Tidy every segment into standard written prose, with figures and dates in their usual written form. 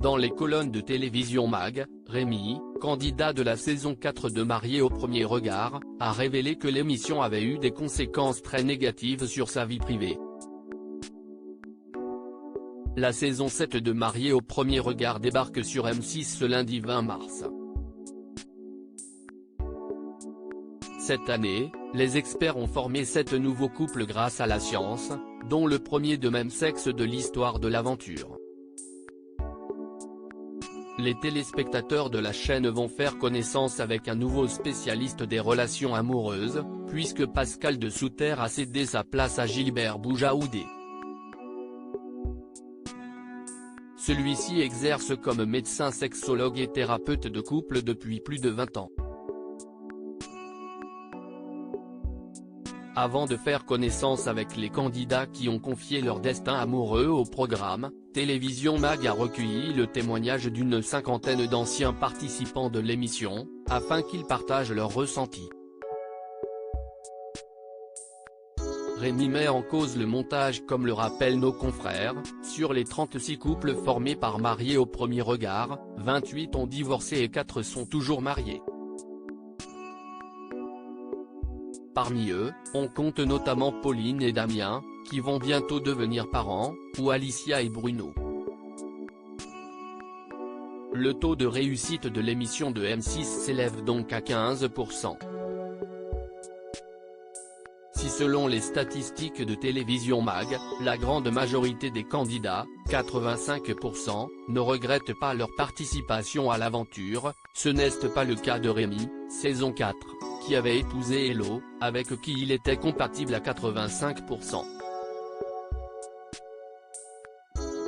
Dans les colonnes de Télévision Mag, Rémi, candidat de la saison 4 de Marié au premier regard, a révélé que l'émission avait eu des conséquences très négatives sur sa vie privée. La saison 7 de Marié au premier regard débarque sur M6 ce lundi 20 mars. Cette année, les experts ont formé 7 nouveaux couples grâce à la science, dont le premier de même sexe de l'histoire de l'aventure. Les téléspectateurs de la chaîne vont faire connaissance avec un nouveau spécialiste des relations amoureuses, puisque Pascal de Souter a cédé sa place à Gilbert Boujaoudé. Celui-ci exerce comme médecin sexologue et thérapeute de couple depuis plus de 20 ans. Avant de faire connaissance avec les candidats qui ont confié leur destin amoureux au programme, Télévision Mag a recueilli le témoignage d'une cinquantaine d'anciens participants de l'émission, afin qu'ils partagent leurs ressentis. Rémi met en cause le montage comme le rappellent nos confrères, sur les 36 couples formés par Marié au premier regard, 28 ont divorcé et 4 sont toujours mariés. Parmi eux, on compte notamment Pauline et Damien, qui vont bientôt devenir parents, ou Alicia et Bruno. Le taux de réussite de l'émission de M6 s'élève donc à 15%. Si selon les statistiques de Télévision Mag, la grande majorité des candidats, 85%, ne regrettent pas leur participation à l'aventure, ce n'est pas le cas de Rémi, saison 4, qui avait épousé Hello, avec qui il était compatible à 85%.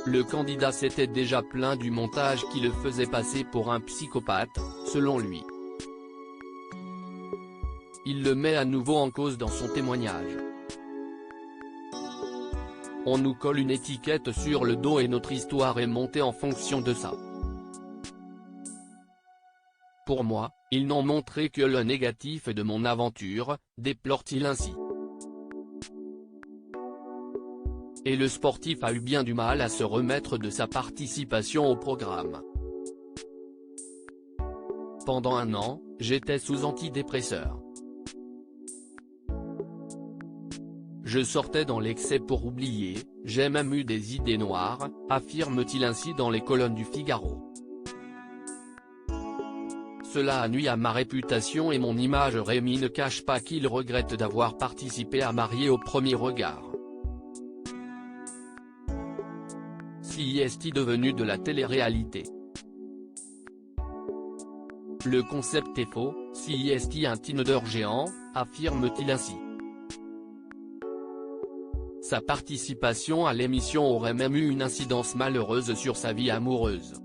Le candidat s'était déjà plaint du montage qui le faisait passer pour un psychopathe, selon lui. Il le met à nouveau en cause dans son témoignage. On nous colle une étiquette sur le dos et notre histoire est montée en fonction de ça. Pour moi, ils n'ont montré que le négatif de mon aventure, déplore-t-il ainsi. Et le sportif a eu bien du mal à se remettre de sa participation au programme. Pendant un an, j'étais sous antidépresseur. Je sortais dans l'excès pour oublier, j'ai même eu des idées noires, affirme-t-il ainsi dans les colonnes du Figaro. Cela a nui à ma réputation et mon image. Rémi ne cache pas qu'il regrette d'avoir participé à Marié au premier regard. Si est-il devenu de la télé-réalité? Le concept est faux, si est-il un Tinder géant, affirme-t-il ainsi. Sa participation à l'émission aurait même eu une incidence malheureuse sur sa vie amoureuse.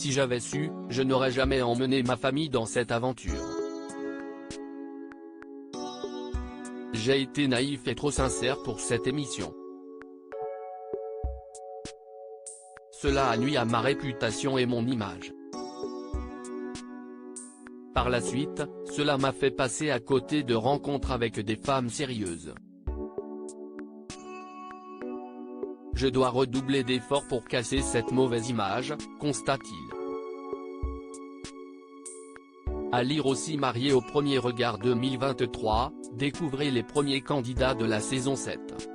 Si j'avais su, je n'aurais jamais emmené ma famille dans cette aventure. J'ai été naïf et trop sincère pour cette émission. Cela a nui à ma réputation et mon image. Par la suite, cela m'a fait passer à côté de rencontres avec des femmes sérieuses. Je dois redoubler d'efforts pour casser cette mauvaise image, constate-t-il. À lire aussi Marié au premier regard 2023, découvrez les premiers candidats de la saison 7.